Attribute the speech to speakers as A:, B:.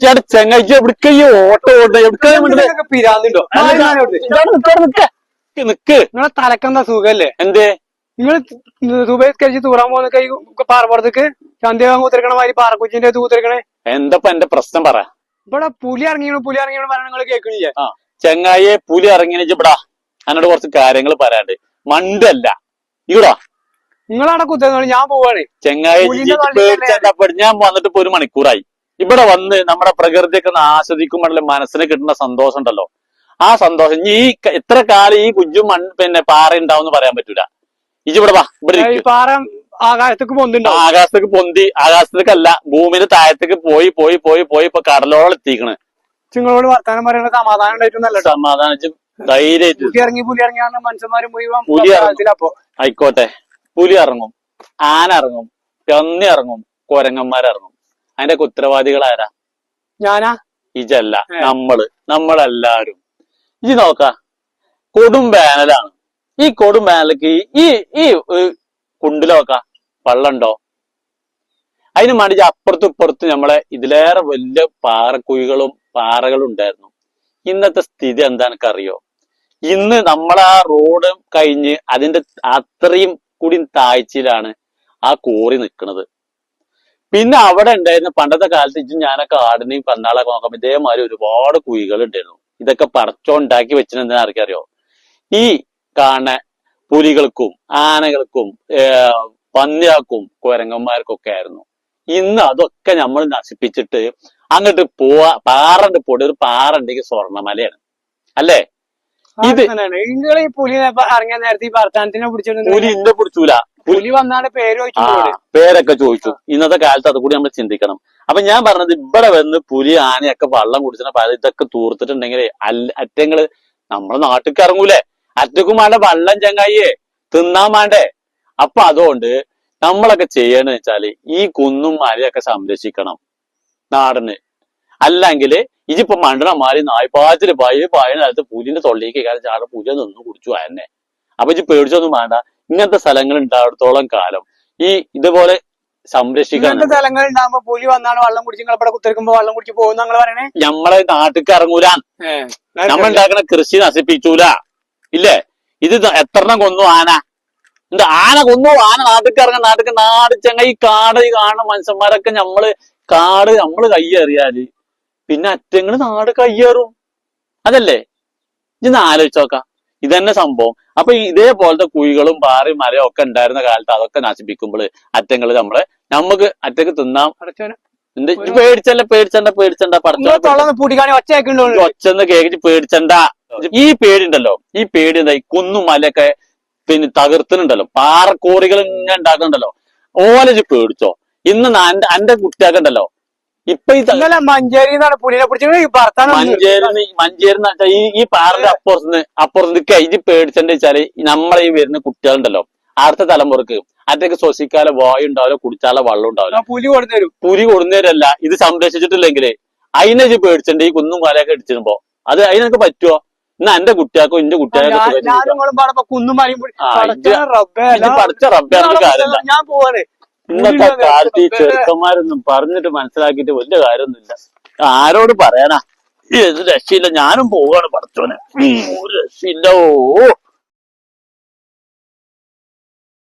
A: ചേട്ടാ ചെങ്ങാഴ്ച എവിടക്കയ്യോ auto auto എവിടേക്ക്
B: പിരാന്നുണ്ടോ
A: നിക്ക്
B: നിങ്ങളെ തലക്കെന്താ സുഖല്ലേ?
A: എന്തേ
B: നിങ്ങൾ സുബൈസ്കരിച്ച് തൂറാൻ പോകുന്ന കൈ പാറപ്പുറത്തേക്ക് ചന്തയാൻ കൂത്തിരിക്കണ മാതിരി പാറക്കുച്ചിന്റെ കൂത്തിരിക്കണേ.
A: എന്താ എന്റെ പ്രശ്നം പറ.
B: ഇവിടെ പുലി ഇറങ്ങിയോ പറഞ്ഞ നിങ്ങൾ കേൾക്കണില്ലേ?
A: ആ ചെങ്ങായെ പുലി ഇറങ്ങിയ ഇവിടാ എന്നോട് കുറച്ച് കാര്യങ്ങൾ പറയാണ്ട്. മണ്ടല്ല ഇവിടാ
B: നിങ്ങളവിടെ കുത്തുന്നത് ഞാൻ പോവാണ്.
A: ചെങ്ങായെ ഞാൻ വന്നിട്ട് ഇപ്പൊ 1 മണിക്കൂറായി. ഇവിടെ വന്ന് നമ്മുടെ പ്രകൃതിയൊക്കെ ഒന്ന് ആസ്വദിക്കുമ്പോഴല്ലേ മനസ്സിന് കിട്ടുന്ന സന്തോഷം ഉണ്ടല്ലോ. ആ സന്തോഷം ഈ എത്ര കാലം ഈ കുഞ്ചും പാറ ഉണ്ടാവും പറയാൻ പറ്റൂല. ഇവിടെ വാ ഇവിടെ
B: പാറ ആകാശത്തേക്ക് പൊന്തിണ്ടോ?
A: ആകാശത്തേക്ക് പൊന്തി ആകാശത്തേക്കല്ല ഭൂമിയുടെ താഴത്തേക്ക് പോയി പോയി പോയി പോയി ഇപ്പൊ കടലോളം എത്തിക്കണ്.
B: നിങ്ങളോട് വർത്താനം പറയണ സമാധാനം ഉണ്ടായിട്ടൊന്നല്ല.
A: സമാധാനിച്ച് ധൈര്യമായിട്ട്
B: പുലി ഇറങ്ങിയാണ് മനുഷ്യന്മാര് മുഴുവൻ.
A: പുലി അപ്പൊ ആയിക്കോട്ടെ, പുലി ഇറങ്ങും, ആന ഇറങ്ങും, പന്നി ഇറങ്ങും, കൊരങ്ങന്മാരിറങ്ങും. അതിന്റെ ഉത്തരവാദികൾ ആരാ?
B: ഞാനാ?
A: ഇജല്ല, നമ്മളെല്ലാരും. ഇജ് നോക്ക, കൊടും വേനലാണ്. ഈ കൊടും വേനലേക്ക് ഈ കുണ്ടിലൊക്ക വെള്ളമുണ്ടോ? അതിന് വേണ്ടി അപ്പുറത്തും ഇപ്പുറത്തും നമ്മളെ ഇതിലേറെ വലിയ പാറക്കുഴികളും പാറകളും ഉണ്ടായിരുന്നു. ഇന്നത്തെ സ്ഥിതി എന്താ എനിക്കറിയോ? ഇന്ന് നമ്മളാ റോഡ് കഴിഞ്ഞ് അതിന്റെ അത്രയും കൂടി താഴ്ചയിലാണ് ആ കോറി നിൽക്കുന്നത്. പിന്നെ അവിടെ ഉണ്ടായിരുന്ന പണ്ടത്തെ കാലത്ത് ഞാനൊക്കെ ആടിനെയും പന്നാളൊക്കെ നോക്കുമ്പോൾ ഇതേമാതിരി ഒരുപാട് കുഴികൾ ഉണ്ടായിരുന്നു. ഇതൊക്കെ പടച്ചോണ്ടാക്കി വെച്ചിട്ട് ആർക്കറിയോ? ഈ കാണുന്ന പുലികൾക്കും ആനകൾക്കും പന്നിയാക്കും കുരങ്ങന്മാർക്കൊക്കെ ആയിരുന്നു. ഇന്ന് അതൊക്കെ നമ്മൾ നശിപ്പിച്ചിട്ട് അങ്ങോട്ട് പാറണ്ട് പൊടി. ഒരു പാറ ഉണ്ടെങ്കിൽ സ്വർണ്ണമലയാണ് അല്ലേ? ഇത്
B: നിങ്ങൾ ഈ പുലിനെ ഇറങ്ങിയ നേരത്തെ ഈ വർത്താനത്തിനെ പിടിച്ചിട്ട്
A: പുലി ഇന്നെ പിടിച്ചൂല.
B: പുലി വന്നാണ്
A: പേരൊക്കെ ചോദിച്ചു. ഇന്നത്തെ കാലത്ത് അത് കൂടി നമ്മൾ ചിന്തിക്കണം. അപ്പൊ ഞാൻ പറഞ്ഞത് ഇവിടെ വന്ന് പുലി ആനയൊക്കെ വെള്ളം കുടിച്ചിട്ട് ഇതൊക്കെ തൂർത്തിട്ടുണ്ടെങ്കിൽ അറ്റങ്ങള് നമ്മുടെ നാട്ടിലേക്ക് ഇറങ്ങൂലേ? അറ്റക്കും വേണ്ട വെള്ളം ചങ്ങായിയെ തിന്നാൻ വേണ്ടേ? അപ്പൊ അതുകൊണ്ട് നമ്മളൊക്കെ ചെയ്യണെന്ന് വെച്ചാല് ഈ കുന്നും മലയൊക്കെ സംരക്ഷിക്കണം നാടിന്. അല്ലെങ്കിൽ ഇതിപ്പോ മണ്ടനമാരി നായ്പാച്ചില് പായനകത്ത് പുലിന്റെ തൊള്ളിക്ക് ചാട പുലി നിന്ന് കുടിച്ചു തന്നെ. അപ്പൊ ഇത് പേടിച്ചൊന്നും വേണ്ട. ഇങ്ങനത്തെ സ്ഥലങ്ങൾ ഉണ്ടായിടത്തോളം കാലം ഈ ഇതുപോലെ സംരക്ഷിക്കണം.
B: സ്ഥലങ്ങൾ ഉണ്ടാകുമ്പോ പുലി വന്നാണ് വെള്ളം കുടിച്ച് ഇവിടെ കുത്തിരിക്കുമ്പോ വെള്ളം കുടിച്ച് പോകുന്ന നിങ്ങൾ പറയണേ?
A: നമ്മളെ നാട്ടിലേക്ക് ഇറങ്ങൂല, നമ്മൾ ഉണ്ടാക്കുന്ന കൃഷി നശിപ്പിച്ചൂല. ഇല്ലേ? ഇത് എത്രണ്ണം കൊന്നു ആന? എന്താ ആന കൊന്നു? ആന നാട്ടിലേക്ക് ഇറങ്ങാൻ നാട് ചെങ്ങ ഈ കാണുന്ന മനുഷ്യന്മാരൊക്കെ നമ്മള് കയ്യേറിയാല് പിന്നെ അറ്റങ്ങള് നാട് കയ്യേറും. അതല്ലേ? ഇന്ന് ആലോചിച്ച് നോക്കാം. ഇതന്നെ സംഭവം. അപ്പൊ ഇതേപോലത്തെ കുഴികളും പാറയും മരയും ഒക്കെ ഉണ്ടായിരുന്ന കാലത്ത് അതൊക്കെ നശിപ്പിക്കുമ്പോൾ അറ്റങ്ങള് നമുക്ക് അറ്റക്ക് തിന്നാം. പേടിച്ചണ്ട ഒച്ചന്ന് കേക്കിച്ച് പേടിച്ചണ്ട. ഈ പേടിണ്ടല്ലോ, ഈ പേടി എന്താ? ഈ കുന്നും മലയൊക്കെ പിന്നെ തകർത്തുന്നുണ്ടല്ലോ, പാറക്കോറികൾ ഇങ്ങനെ ഉണ്ടാക്കുന്നുണ്ടല്ലോ. ഓലജ് പേടിച്ചോ? ഇന്ന് എന്റെ കുട്ടിയാക്കണ്ടല്ലോ ഇപ്പൊ ഈ
B: മഞ്ചേരിന്നാണ് പുലിനെ പിടിച്ചത്.
A: മഞ്ചേരി ഈ പാറിന്റെ അപ്പുറത്ത് കഴിഞ്ഞ് പേടിച്ചെന്ന് വെച്ചാല് നമ്മളെ ഈ വരുന്ന കുട്ടികളുണ്ടല്ലോ, അടുത്ത തലമുറക്ക് അതൊക്കെ ശ്വസിക്കാതെ വായു ഉണ്ടാവില്ല, കുടിച്ചാല വെള്ളം ഉണ്ടാവില്ല. പുലി കൊടുന്നേരല്ല. ഇത് സംരക്ഷിച്ചിട്ടില്ലെങ്കില് അതിനെ പേടിച്ചിട്ടുണ്ട്. ഈ കുന്നും മലയൊക്കെ ഇടിച്ചിരുമ്പോ അതിനൊക്കെ പറ്റുമോ? എന്നാ എന്റെ കുട്ടിയാക്കോ എന്റെ കുട്ടിയാക്കോ പഠിച്ച റബ്ബാണെന്ന് കാര്യമില്ല. ഇന്നത്തെ കാലത്ത് ഈ ചെറുക്കന്മാരൊന്നും പറഞ്ഞിട്ട് മനസ്സിലാക്കിയിട്ട് വലിയ കാര്യമൊന്നുമില്ല. ആരോട് പറയാനാ? ഏത് രക്ഷയില്ല. ഞാനും പോവാണ് പഠിച്ചോനെ. ഒരു രക്ഷയില്ല.